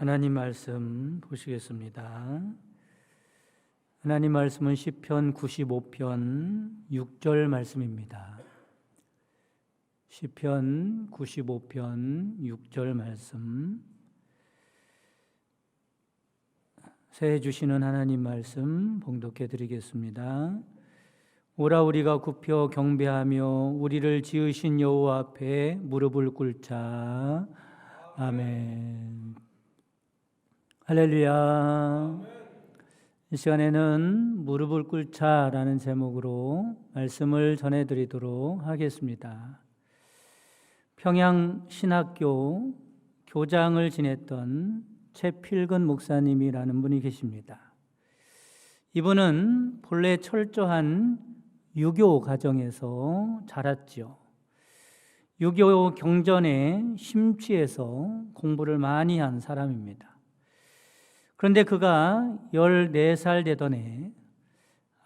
하나님 말씀 보시겠습니다. 하나님 말씀은 시편 95편 6절 말씀입니다. 시편 95편 6절 말씀, 새해 주시는 하나님 말씀 봉독해 드리겠습니다. 오라 우리가 굽혀 경배하며 우리를 지으신 여호와 앞에 무릎을 꿇자. 아멘. 할렐루야. 이 시간에는 무릎을 꿇자라는 제목으로 말씀을 전해드리도록 하겠습니다. 평양신학교 교장을 지냈던 최필근 목사님이라는 분이 계십니다. 이분은 본래 철저한 유교 가정에서 자랐죠. 유교 경전에 심취해서 공부를 많이 한 사람입니다. 그런데 그가 14살 되던 해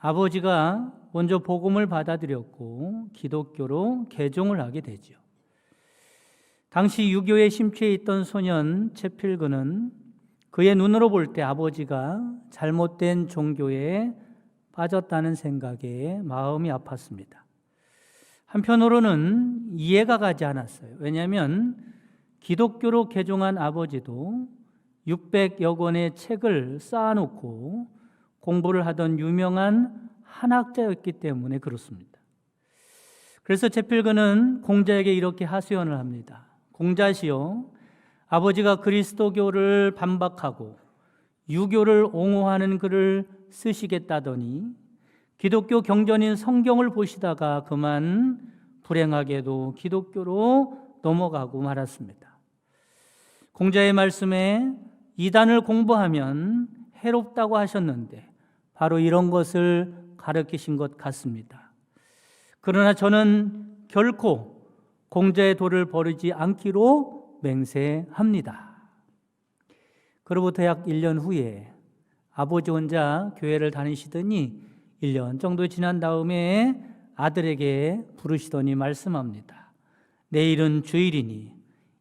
아버지가 먼저 복음을 받아들였고 기독교로 개종을 하게 되죠. 당시 유교에 심취해 있던 소년 최필근은 그의 눈으로 볼 때 아버지가 잘못된 종교에 빠졌다는 생각에 마음이 아팠습니다. 한편으로는 이해가 가지 않았어요. 왜냐하면 기독교로 개종한 아버지도 600여 권의 책을 쌓아놓고 공부를 하던 유명한 한학자였기 때문에 그렇습니다. 그래서 최필근은 공자에게 이렇게 하소연을 합니다. 공자시여, 아버지가 그리스도교를 반박하고 유교를 옹호하는 글을 쓰시겠다더니 기독교 경전인 성경을 보시다가 그만 불행하게도 기독교로 넘어가고 말았습니다. 공자의 말씀에 이단을 공부하면 해롭다고 하셨는데 바로 이런 것을 가르치신 것 같습니다. 그러나 저는 결코 공자의 도를 버리지 않기로 맹세합니다. 그로부터 약 1년 후에 아버지 혼자 교회를 다니시더니 1년 정도 지난 다음에 아들에게 부르시더니 말씀합니다. 내일은 주일이니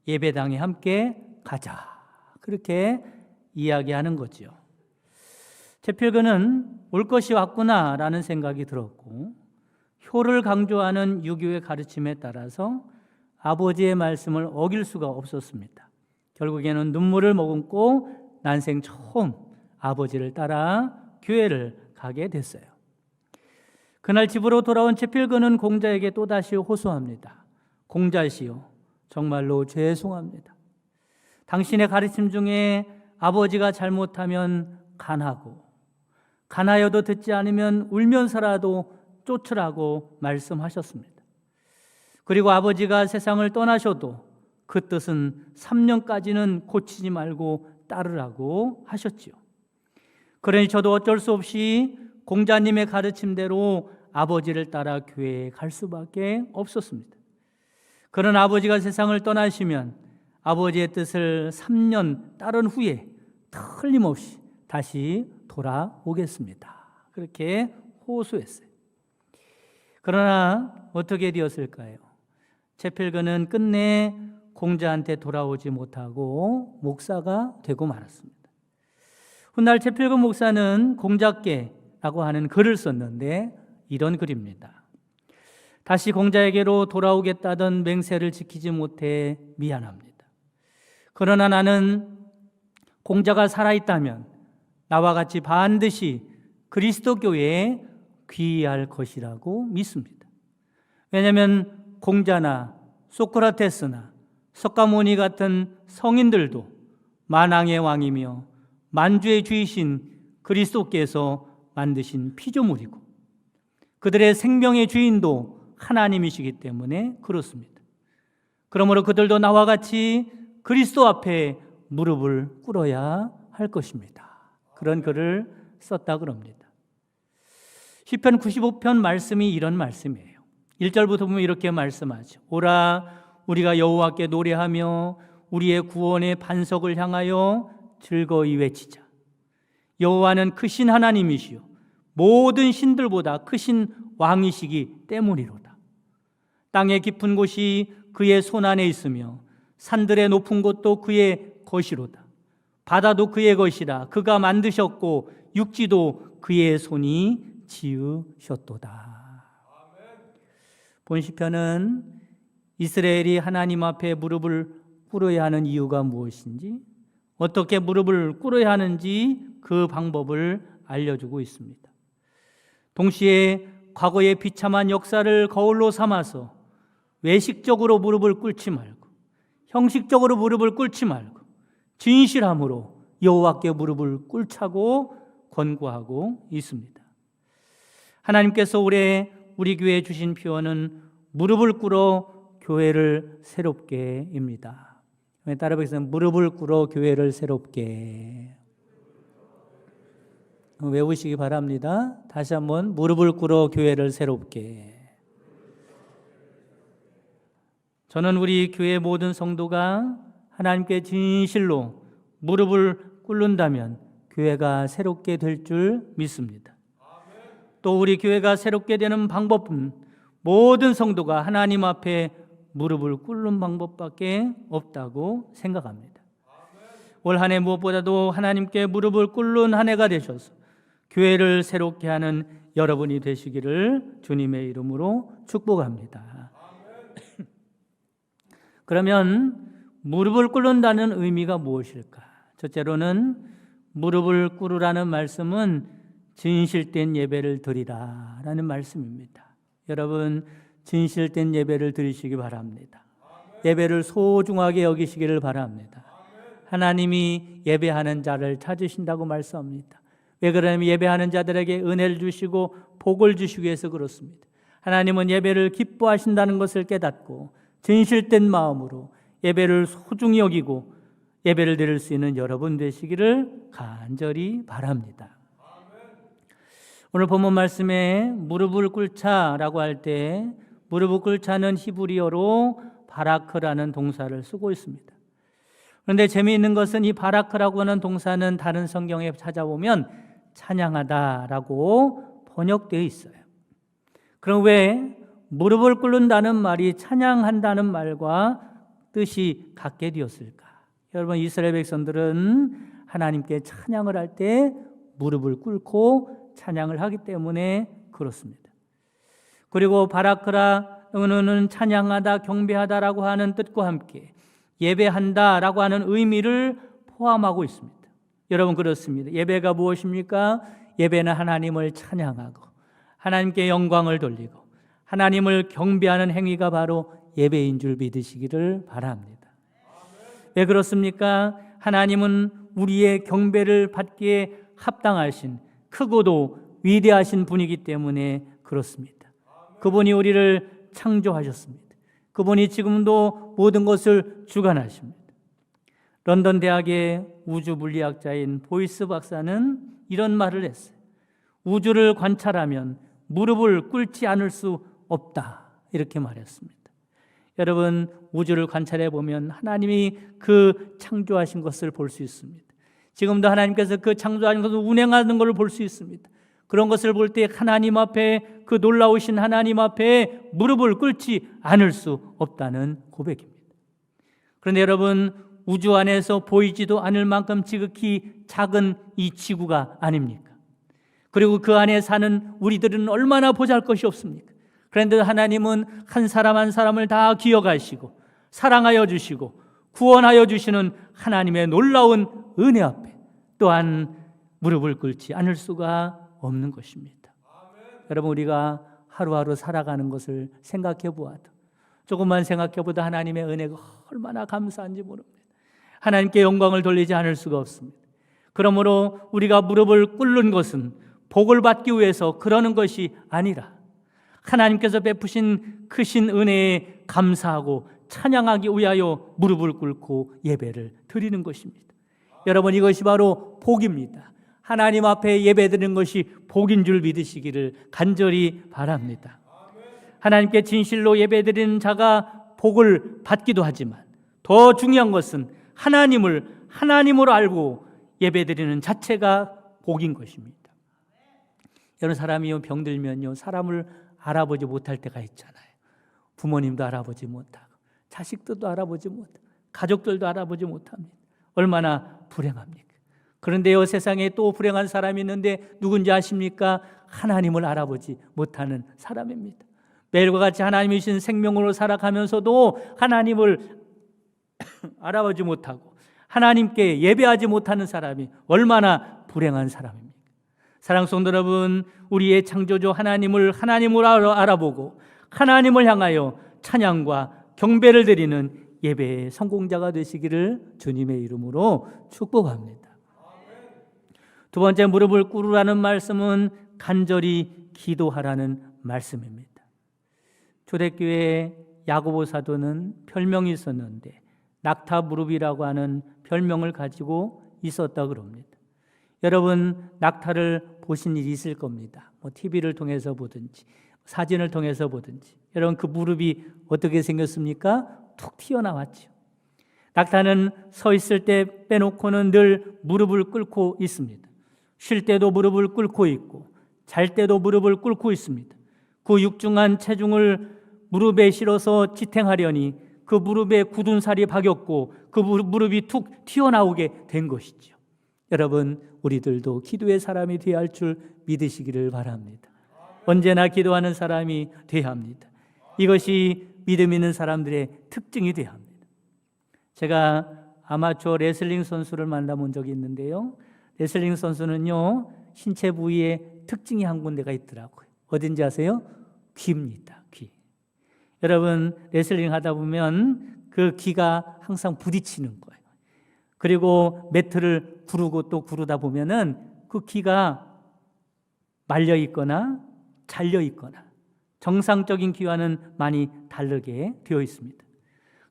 예배당에 함께 가자. 그렇게 이야기하는 거죠. 최필근은 올 것이 왔구나라는 생각이 들었고 효를 강조하는 유교의 가르침에 따라서 아버지의 말씀을 어길 수가 없었습니다. 결국에는 눈물을 머금고 난생 처음 아버지를 따라 교회를 가게 됐어요. 그날 집으로 돌아온 최필근은 공자에게 또다시 호소합니다. 공자시여, 정말로 죄송합니다. 당신의 가르침 중에 아버지가 잘못하면 간하고 간하여도 듣지 않으면 울면서라도 쫓으라고 말씀하셨습니다. 그리고 아버지가 세상을 떠나셔도 그 뜻은 3년까지는 고치지 말고 따르라고 하셨지요. 그러니 저도 어쩔 수 없이 공자님의 가르침대로 아버지를 따라 교회에 갈 수밖에 없었습니다. 그런 아버지가 세상을 떠나시면 아버지의 뜻을 3년 따른 후에 틀림없이 다시 돌아오겠습니다. 그렇게 호소했어요. 그러나 어떻게 되었을까요? 최필근은 끝내 공자한테 돌아오지 못하고 목사가 되고 말았습니다. 훗날 최필근 목사는 공자께라고 하는 글을 썼는데 이런 글입니다. 다시 공자에게로 돌아오겠다던 맹세를 지키지 못해 미안합니다. 그러나 나는 공자가 살아있다면 나와 같이 반드시 그리스도교에 귀의할 것이라고 믿습니다. 왜냐하면 공자나 소크라테스나 석가모니 같은 성인들도 만왕의 왕이며 만주의 주이신 그리스도께서 만드신 피조물이고 그들의 생명의 주인도 하나님이시기 때문에 그렇습니다. 그러므로 그들도 나와 같이 그리스도 앞에 무릎을 꿇어야 할 것입니다. 그런 글을 썼다 그럽니다. 시편 95편 말씀이 이런 말씀이에요. 1절부터 보면 이렇게 말씀하죠. 오라 우리가 여호와께 노래하며 우리의 구원의 반석을 향하여 즐거이 외치자. 여호와는 크신 하나님이시요 모든 신들보다 크신 왕이시기 때문이로다. 땅의 깊은 곳이 그의 손안에 있으며 산들의 높은 곳도 그의 것이로다. 바다도 그의 것이라. 그가 만드셨고 육지도 그의 손이 지으셨도다. 본 시편은 이스라엘이 하나님 앞에 무릎을 꿇어야 하는 이유가 무엇인지, 어떻게 무릎을 꿇어야 하는지 그 방법을 알려주고 있습니다. 동시에 과거의 비참한 역사를 거울로 삼아서 외식적으로 무릎을 꿇지 말고, 형식적으로 무릎을 꿇지 말고 진실함으로 여호와께 무릎을 꿇자고 권고하고 있습니다. 하나님께서 올해 우리 교회에 주신 표현은 무릎을 꿇어 교회를 새롭게입니다. 따라 보겠습니다. 무릎을 꿇어 교회를 새롭게. 외우시기 바랍니다. 다시 한번 무릎을 꿇어 교회를 새롭게. 저는 우리 교회 모든 성도가 하나님께 진실로 무릎을 꿇는다면 교회가 새롭게 될 줄 믿습니다. 또 우리 교회가 새롭게 되는 방법은 모든 성도가 하나님 앞에 무릎을 꿇는 방법밖에 없다고 생각합니다. 올 한 해 무엇보다도 하나님께 무릎을 꿇는 한 해가 되셔서 교회를 새롭게 하는 여러분이 되시기를 주님의 이름으로 축복합니다. 그러면 무릎을 꿇는다는 의미가 무엇일까? 첫째로는 무릎을 꿇으라는 말씀은 진실된 예배를 드리라라는 말씀입니다. 여러분, 진실된 예배를 드리시기 바랍니다. 예배를 소중하게 여기시기를 바랍니다. 하나님이 예배하는 자를 찾으신다고 말씀합니다. 왜 그러냐면 예배하는 자들에게 은혜를 주시고 복을 주시기 위해서 그렇습니다. 하나님은 예배를 기뻐하신다는 것을 깨닫고 진실된 마음으로 예배를 소중히 여기고 예배를 드릴 수 있는 여러분 되시기를 간절히 바랍니다. 오늘 본문 말씀에 무릎을 꿇자라고 할 때 무릎을 꿇자는 히브리어로 바라크라는 동사를 쓰고 있습니다. 그런데 재미있는 것은 이 바라크라고 하는 동사는 다른 성경에 찾아보면 찬양하다라고 번역되어 있어요. 그럼 왜 무릎을 꿇는다는 말이 찬양한다는 말과 뜻이 같게 되었을까? 여러분, 이스라엘 백성들은 하나님께 찬양을 할 때 무릎을 꿇고 찬양을 하기 때문에 그렇습니다. 그리고 바라크라는 찬양하다, 경배하다라고 하는 뜻과 함께 예배한다라고 하는 의미를 포함하고 있습니다. 여러분, 그렇습니다. 예배가 무엇입니까? 예배는 하나님을 찬양하고 하나님께 영광을 돌리고 하나님을 경배하는 행위가 바로 예배인 줄 믿으시기를 바랍니다. 왜 그렇습니까? 하나님은 우리의 경배를 받기에 합당하신 크고도 위대하신 분이기 때문에 그렇습니다. 그분이 우리를 창조하셨습니다. 그분이 지금도 모든 것을 주관하십니다. 런던 대학의 우주 물리학자인 보이스 박사는 이런 말을 했어요. 우주를 관찰하면 무릎을 꿇지 않을 수 없다, 이렇게 말했습니다. 여러분, 우주를 관찰해 보면 하나님이 그 창조하신 것을 볼 수 있습니다. 지금도 하나님께서 그 창조하신 것을 운행하는 것을 볼 수 있습니다. 그런 것을 볼 때 하나님 앞에, 그 놀라우신 하나님 앞에 무릎을 꿇지 않을 수 없다는 고백입니다. 그런데 여러분, 우주 안에서 보이지도 않을 만큼 지극히 작은 이 지구가 아닙니까? 그리고 그 안에 사는 우리들은 얼마나 보잘것이 없습니까? 그런데 하나님은 한 사람 한 사람을 다 기억하시고 사랑하여 주시고 구원하여 주시는 하나님의 놀라운 은혜 앞에 또한 무릎을 꿇지 않을 수가 없는 것입니다. 여러분, 우리가 하루하루 살아가는 것을 생각해 보아도, 조금만 생각해 보도 하나님의 은혜가 얼마나 감사한지 모릅니다. 하나님께 영광을 돌리지 않을 수가 없습니다. 그러므로 우리가 무릎을 꿇는 것은 복을 받기 위해서 그러는 것이 아니라 하나님께서 베푸신 크신 은혜에 감사하고 찬양하기 위하여 무릎을 꿇고 예배를 드리는 것입니다. 여러분, 이것이 바로 복입니다. 하나님 앞에 예배드리는 것이 복인 줄 믿으시기를 간절히 바랍니다. 하나님께 진실로 예배드리는 자가 복을 받기도 하지만 더 중요한 것은 하나님을 하나님으로 알고 예배드리는 자체가 복인 것입니다. 여러 사람이 병들면요, 사람을 알아보지 못할 때가 있잖아요. 부모님도 알아보지 못하고 자식들도 알아보지 못하고 가족들도 알아보지 못합니다. 얼마나 불행합니까? 그런데요, 세상에 또 불행한 사람이 있는데 누군지 아십니까? 하나님을 알아보지 못하는 사람입니다. 매일과 같이 하나님이 주신 생명으로 살아가면서도 하나님을 알아보지 못하고 하나님께 예배하지 못하는 사람이 얼마나 불행한 사람입니까? 사랑하는 성도 여러분, 우리의 창조주 하나님으로 알아보고 하나님을 향하여 찬양과 경배를 드리는 예배의 성공자가 되시기를 주님의 이름으로 축복합니다. 두 번째, 무릎을 꿇으라는 말씀은 간절히 기도하라는 말씀입니다. 초대교회 야고보 사도는 별명이 있었는데 낙타 무릎이라고 하는 별명을 가지고 있었다 그럽니다. 여러분, 낙타를 보신 일이 있을 겁니다. TV를 통해서 보든지 사진을 통해서 보든지. 여러분, 그 무릎이 어떻게 생겼습니까? 툭 튀어나왔죠. 낙타는 서 있을 때 빼놓고는 늘 무릎을 꿇고 있습니다. 쉴 때도 무릎을 꿇고 있고 잘 때도 무릎을 꿇고 있습니다. 그 육중한 체중을 무릎에 실어서 지탱하려니 그 무릎에 굳은 살이 박였고 그 무릎이 툭 튀어나오게 된 것이죠. 여러분, 우리들도 기도의 사람이 되어야 할 줄 믿으시기를 바랍니다. 언제나 기도하는 사람이 되어야 합니다. 이것이 믿음 있는 사람들의 특징이 되어야 합니다. 제가 아마추어 레슬링 선수를 만나본 적이 있는데요, 레슬링 선수는요, 신체 부위에 특징이 한 군데가 있더라고요. 어딘지 아세요? 귀입니다. 귀. 여러분, 레슬링 하다 보면 그 귀가 항상 부딪히는 거예요. 그리고 매트를 구르고 또 구르다 보면은 그 귀가 말려 있거나 잘려 있거나 정상적인 귀와는 많이 다르게 되어 있습니다.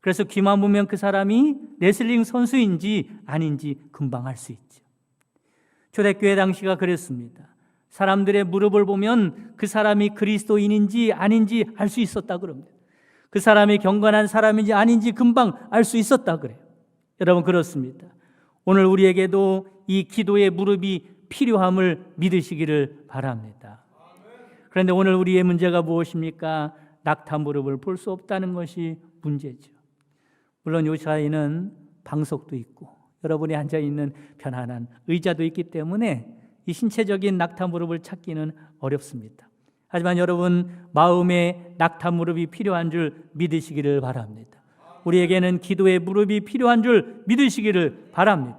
그래서 귀만 보면 그 사람이 레슬링 선수인지 아닌지 금방 알 수 있죠. 초대교회 당시가 그랬습니다. 사람들의 무릎을 보면 그 사람이 그리스도인인지 아닌지 알 수 있었다 그럽니다. 그 사람이 경건한 사람인지 아닌지 금방 알 수 있었다 그래요. 여러분, 그렇습니다. 오늘 우리에게도 이 기도의 무릎이 필요함을 믿으시기를 바랍니다. 그런데 오늘 우리의 문제가 무엇입니까? 낙타 무릎을 볼 수 없다는 것이 문제죠. 물론 이 사이는 방석도 있고 여러분이 앉아있는 편안한 의자도 있기 때문에 이 신체적인 낙타 무릎을 찾기는 어렵습니다. 하지만 여러분, 마음의 낙타 무릎이 필요한 줄 믿으시기를 바랍니다. 우리에게는 기도의 무릎이 필요한 줄 믿으시기를 바랍니다.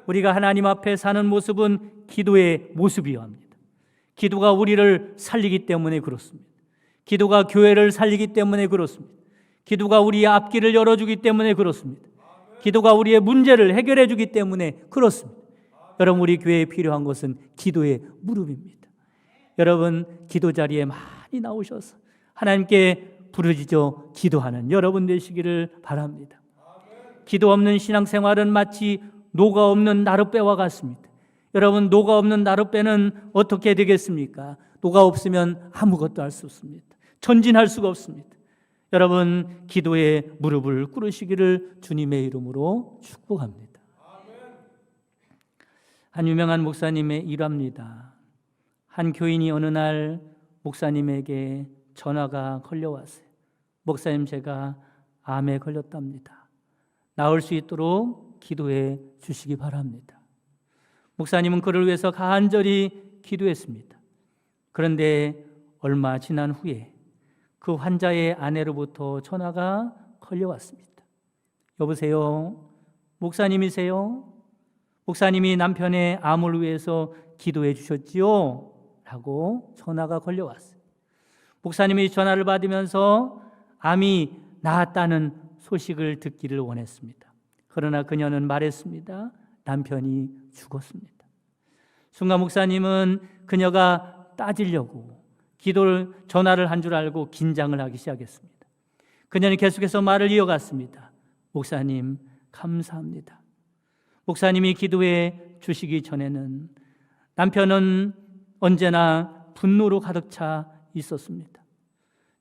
우리가 하나님 앞에 사는 모습은 기도의 모습이어야 합니다. 기도가 우리를 살리기 때문에 그렇습니다. 기도가 교회를 살리기 때문에 그렇습니다. 기도가 우리의 앞길을 열어주기 때문에 그렇습니다. 기도가 우리의 문제를 해결해 주기 때문에 그렇습니다. 여러분, 우리 교회에 필요한 것은 기도의 무릎입니다. 여러분, 기도 자리에 많이 나오셔서 하나님께 부르짖어 기도하는 여러분 되시기를 바랍니다. 기도 없는 신앙생활은 마치 노가 없는 나룻배와 같습니다. 여러분, 노가 없는 나룻배는 어떻게 되겠습니까? 노가 없으면 아무것도 할 수 없습니다. 전진할 수가 없습니다. 여러분, 기도의 무릎을 꿇으시기를 주님의 이름으로 축복합니다. 한 유명한 목사님의 일화입니다. 한 교인이 어느 날 목사님에게 전화가 걸려왔어요. 목사님, 제가 암에 걸렸답니다. 나을 수 있도록 기도해 주시기 바랍니다. 목사님은 그를 위해서 간절히 기도했습니다. 그런데 얼마 지난 후에 그 환자의 아내로부터 전화가 걸려왔습니다. 여보세요? 목사님이세요? 목사님이 남편의 암을 위해서 기도해 주셨지요? 라고 전화가 걸려왔어요. 목사님이 전화를 받으면서 암이 나았다는 소식을 듣기를 원했습니다. 그러나 그녀는 말했습니다. 남편이 죽었습니다. 순간 목사님은 그녀가 따지려고 전화를 한 줄 알고 긴장을 하기 시작했습니다. 그녀는 계속해서 말을 이어갔습니다. 목사님, 감사합니다. 목사님이 기도해 주시기 전에는 남편은 언제나 분노로 가득 차 있었습니다.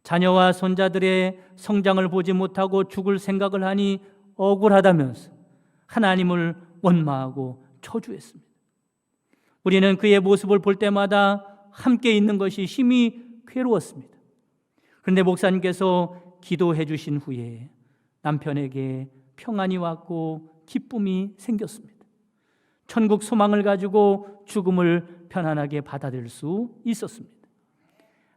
자녀와 손자들의 성장을 보지 못하고 죽을 생각을 하니 억울하다면서 하나님을 원망하고 초조했습니다. 우리는 그의 모습을 볼 때마다 함께 있는 것이 힘이 괴로웠습니다. 그런데 목사님께서 기도해 주신 후에 남편에게 평안이 왔고 기쁨이 생겼습니다. 천국 소망을 가지고 죽음을 편안하게 받아들일 수 있었습니다.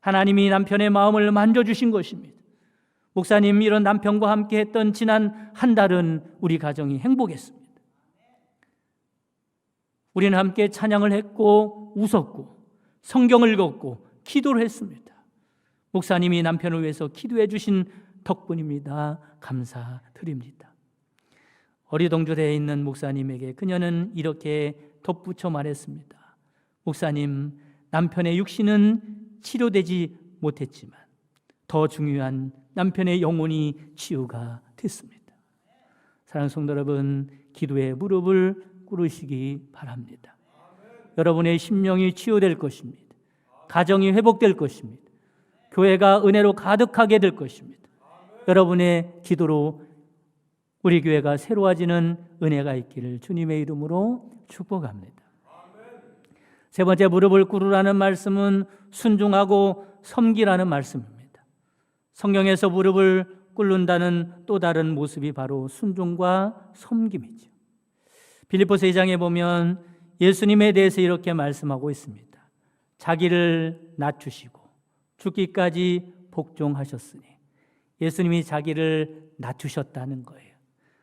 하나님이 남편의 마음을 만져주신 것입니다. 목사님, 이런 남편과 함께 했던 지난 한 달은 우리 가정이 행복했습니다. 우리는 함께 찬양을 했고 웃었고 성경을 읽었고 기도를 했습니다. 목사님이 남편을 위해서 기도해 주신 덕분입니다. 감사드립니다. 어리동절에 있는 목사님에게 그녀는 이렇게 덧붙여 말했습니다. 목사님, 남편의 육신은 치료되지 못했지만 더 중요한 남편의 영혼이 치유가 됐습니다. 사랑하는 성도 여러분, 기도의 무릎을 꿇으시기 바랍니다. 여러분의 심령이 치유될 것입니다. 가정이 회복될 것입니다. 교회가 은혜로 가득하게 될 것입니다. 여러분의 기도로 우리 교회가 새로워지는 은혜가 있기를 주님의 이름으로 축복합니다. 세 번째, 무릎을 꿇으라는 말씀은 순종하고 섬기라는 말씀입니다. 성경에서 무릎을 꿇는다는 또 다른 모습이 바로 순종과 섬김이죠. 빌립보서 2장에 보면 예수님에 대해서 이렇게 말씀하고 있습니다. 자기를 낮추시고 죽기까지 복종하셨으니, 예수님이 자기를 낮추셨다는 거예요.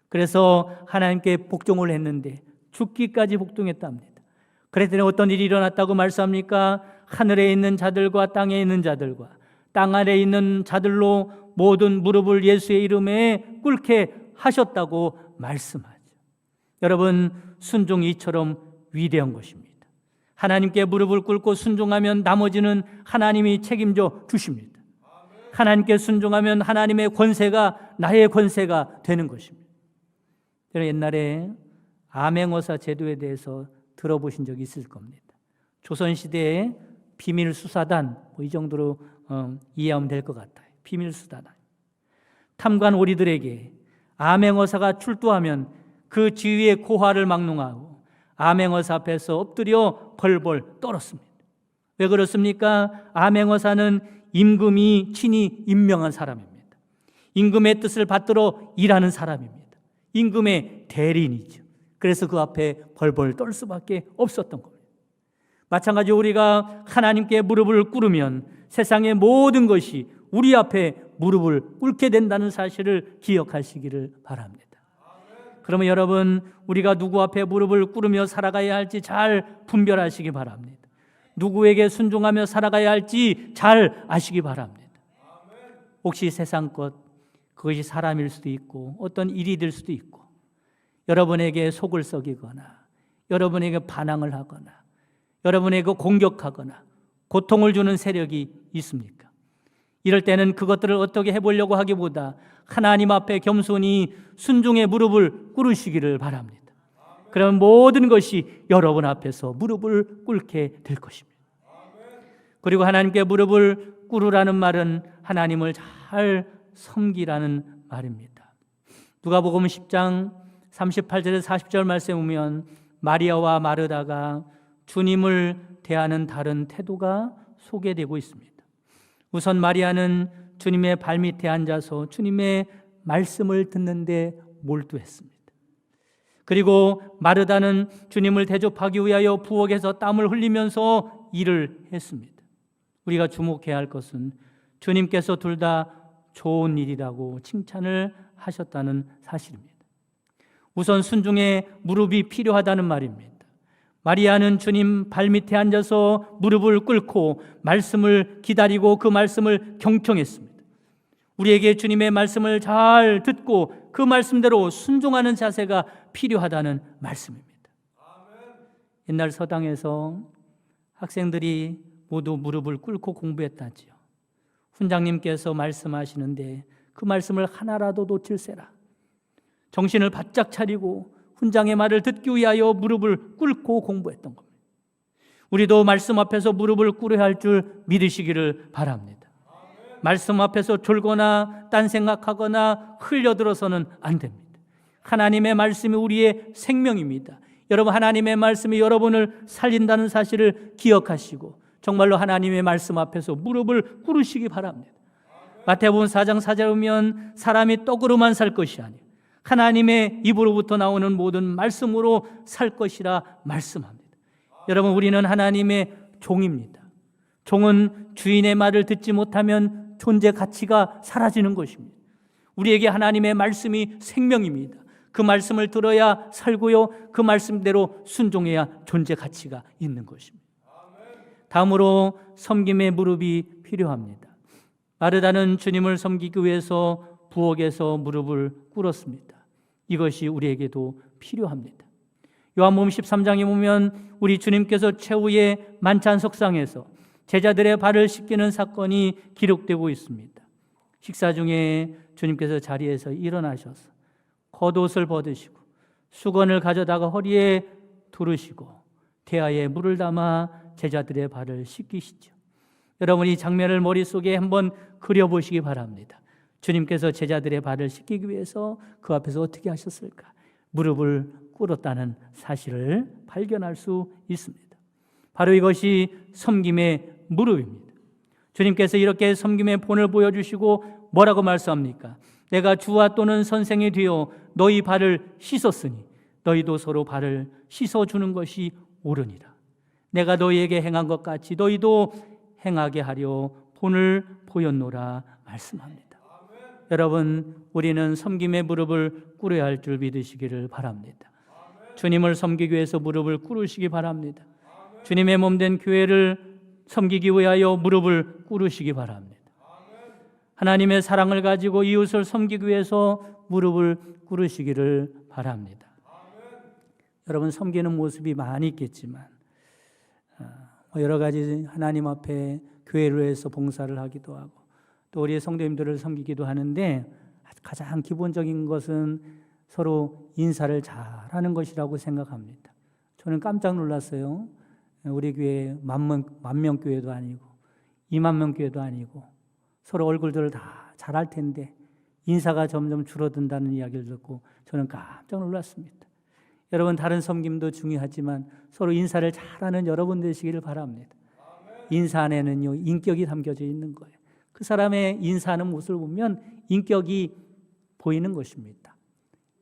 그래서 하나님께 복종을 했는데 죽기까지 복종했답니다. 그랬더니 어떤 일이 일어났다고 말씀합니까? 하늘에 있는 자들과 땅에 있는 자들과 땅 아래에 있는 자들로 모든 무릎을 예수의 이름에 꿇게 하셨다고 말씀하죠. 여러분, 순종이 이처럼 위대한 것입니다. 하나님께 무릎을 꿇고 순종하면 나머지는 하나님이 책임져 주십니다. 하나님께 순종하면 하나님의 권세가 나의 권세가 되는 것입니다. 저는 옛날에 암행어사 제도에 대해서 들어보신 적이 있을 겁니다. 조선시대에 비밀수사단, 이 정도로 이해하면 될 것 같아요. 비밀수사단. 탐관 오리들에게 암행어사가 출두하면 그 지위의 고하를 막론하고 암행어사 앞에서 엎드려 벌벌 떨었습니다. 왜 그렇습니까? 암행어사는 임금이 친히 임명한 사람입니다. 임금의 뜻을 받들어 일하는 사람입니다. 임금의 대리인이죠. 그래서 그 앞에 벌벌 떨 수밖에 없었던 겁니다. 마찬가지로 우리가 하나님께 무릎을 꿇으면 세상의 모든 것이 우리 앞에 무릎을 꿇게 된다는 사실을 기억하시기를 바랍니다. 그러면 여러분, 우리가 누구 앞에 무릎을 꿇으며 살아가야 할지 잘 분별하시기 바랍니다. 누구에게 순종하며 살아가야 할지 잘 아시기 바랍니다. 혹시 세상 것, 그것이 사람일 수도 있고 어떤 일이 될 수도 있고 여러분에게 속을 썩이거나 여러분에게 반항을 하거나 여러분에게 공격하거나 고통을 주는 세력이 있습니까? 이럴 때는 그것들을 어떻게 해보려고 하기보다 하나님 앞에 겸손히 순종의 무릎을 꿇으시기를 바랍니다. 그러면 모든 것이 여러분 앞에서 무릎을 꿇게 될 것입니다. 그리고 하나님께 무릎을 꿇으라는 말은 하나님을 잘 섬기라는 말입니다. 누가복음 10장 38절에서 40절 말씀에 보면 마리아와 마르다가 주님을 대하는 다른 태도가 소개되고 있습니다. 우선 마리아는 주님의 발밑에 앉아서 주님의 말씀을 듣는데 몰두했습니다. 그리고 마르다는 주님을 대접하기 위하여 부엌에서 땀을 흘리면서 일을 했습니다. 우리가 주목해야 할 것은 주님께서 둘 다 좋은 일이라고 칭찬을 하셨다는 사실입니다. 우선 순종의 무릎이 필요하다는 말입니다. 마리아는 주님 발밑에 앉아서 무릎을 꿇고 말씀을 기다리고 그 말씀을 경청했습니다. 우리에게 주님의 말씀을 잘 듣고 그 말씀대로 순종하는 자세가 필요하다는 말씀입니다. 옛날 서당에서 학생들이 모두 무릎을 꿇고 공부했다지요. 훈장님께서 말씀하시는데 그 말씀을 하나라도 놓칠세라. 정신을 바짝 차리고 훈장의 말을 듣기 위하여 무릎을 꿇고 공부했던 겁니다. 우리도 말씀 앞에서 무릎을 꿇어야 할 줄 믿으시기를 바랍니다. 말씀 앞에서 졸거나 딴 생각하거나 흘려들어서는 안 됩니다. 하나님의 말씀이 우리의 생명입니다. 여러분, 하나님의 말씀이 여러분을 살린다는 사실을 기억하시고 정말로 하나님의 말씀 앞에서 무릎을 꿇으시기 바랍니다. 마태복음 4장 4절에 보면 사람이 떡으로만 살 것이 아니라 하나님의 입으로부터 나오는 모든 말씀으로 살 것이라 말씀합니다. 여러분, 우리는 하나님의 종입니다. 종은 주인의 말을 듣지 못하면 존재 가치가 사라지는 것입니다. 우리에게 하나님의 말씀이 생명입니다. 그 말씀을 들어야 살고요, 그 말씀대로 순종해야 존재 가치가 있는 것입니다. 다음으로 섬김의 무릎이 필요합니다. 마르다는 주님을 섬기기 위해서 부엌에서 무릎을 꿇었습니다. 이것이 우리에게도 필요합니다. 요한복음 13장에 보면 우리 주님께서 최후의 만찬석상에서 제자들의 발을 씻기는 사건이 기록되고 있습니다. 식사 중에 주님께서 자리에서 일어나셔서 겉옷을 벗으시고 수건을 가져다가 허리에 두르시고 태아에 물을 담아 제자들의 발을 씻기시죠. 여러분, 이 장면을 머릿속에 한번 그려보시기 바랍니다. 주님께서 제자들의 발을 씻기기 위해서 그 앞에서 어떻게 하셨을까? 무릎을 꿇었다는 사실을 발견할 수 있습니다. 바로 이것이 섬김의 무릎입니다. 주님께서 이렇게 섬김의 본을 보여주시고 뭐라고 말씀합니까? 내가 주와 또는 선생이 되어 너희 발을 씻었으니 너희도 서로 발을 씻어주는 것이 옳으니라. 내가 너희에게 행한 것 같이 너희도 행하게 하려 본을 보였노라 말씀합니다. 여러분, 우리는 섬김의 무릎을 꿇어야 할 줄 믿으시기를 바랍니다. 주님을 섬기기 위해서 무릎을 꿇으시기 바랍니다. 주님의 몸된 교회를 섬기기 위하여 무릎을 꿇으시기 바랍니다. 하나님의 사랑을 가지고 이웃을 섬기기 위해서 무릎을 꿇으시기를 바랍니다. 여러분, 섬기는 모습이 많이 있겠지만 여러 가지 하나님 앞에 교회를 위해서 봉사를 하기도 하고 또 우리의 성도님들을 섬기기도 하는데 가장 기본적인 것은 서로 인사를 잘하는 것이라고 생각합니다. 저는 깜짝 놀랐어요. 우리 교회 만명 교회도 아니고 2만명 교회도 아니고 서로 얼굴들을 다 잘할 텐데 인사가 점점 줄어든다는 이야기를 듣고 저는 깜짝 놀랐습니다. 여러분, 다른 섬김도 중요하지만 서로 인사를 잘하는 여러분 되시기를 바랍니다. 인사 안에는요, 인격이 담겨져 있는 거예요. 그 사람의 인사하는 모습을 보면 인격이 보이는 것입니다.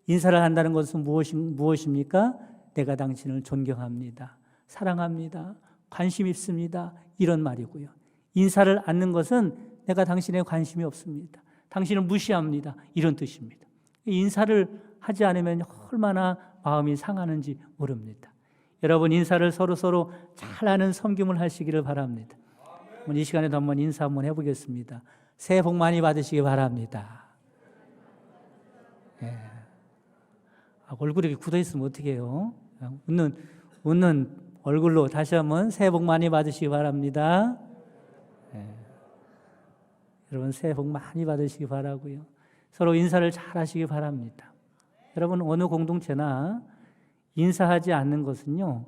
인사를 한다는 것은 무엇입니까? 내가 당신을 존경합니다. 사랑합니다. 관심 있습니다. 이런 말이고요. 인사를 않는 것은 내가 당신에 관심이 없습니다. 당신을 무시합니다. 이런 뜻입니다. 인사를 하지 않으면 얼마나 마음이 상하는지 모릅니다. 여러분, 인사를 서로 잘하는 섬김을 하시기를 바랍니다. 이 시간에도 한번 인사 한번 해보겠습니다. 새해 복 많이 받으시기 바랍니다. 예. 얼굴이 이렇게 굳어있으면 어떻게 해요? 웃는 얼굴로 다시 한번 새해 복 많이 받으시기 바랍니다. 예. 여러분, 새해 복 많이 받으시기 바라고요. 서로 인사를 잘 하시기 바랍니다. 여러분, 어느 공동체나 인사하지 않는 것은요,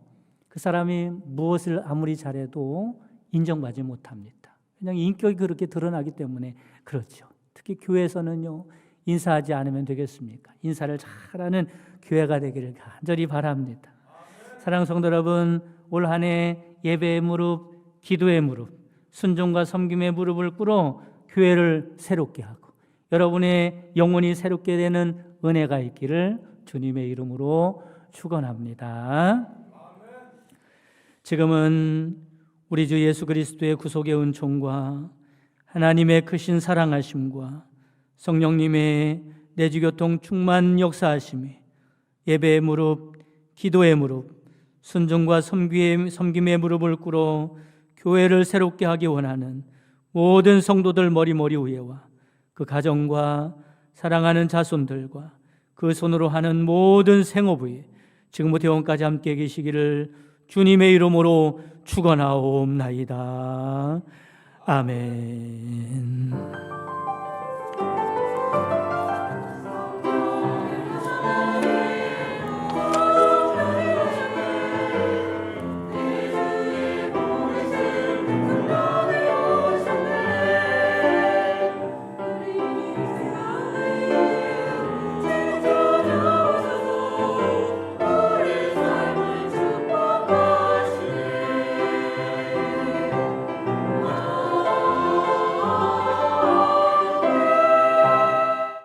그 사람이 무엇을 아무리 잘해도 인정받지 못합니다. 그냥 인격이 그렇게 드러나기 때문에 그렇죠. 특히 교회에서는요, 인사하지 않으면 되겠습니까? 인사를 잘하는 교회가 되기를 간절히 바랍니다. 사랑하는 성도 여러분, 올 한 해 예배의 무릎, 기도의 무릎, 순종과 섬김의 무릎을 꿇어 교회를 새롭게 하고 여러분의 영혼이 새롭게 되는 은혜가 있기를 주님의 이름으로 축원합니다. 지금은 우리 주 예수 그리스도의 구속의 은총과 하나님의 크신 사랑하심과 성령님의 내주교통 충만 역사하심이 예배의 무릎, 기도의 무릎, 순종과 섬김의 무릎을 꿇어 교회를 새롭게 하기 원하는 모든 성도들 머리머리 위에와 그 가정과 사랑하는 자손들과 그 손으로 하는 모든 생업 위에 지금부터 영원까지 함께 계시기를 주님의 이름으로 축원하옵나이다. 아멘.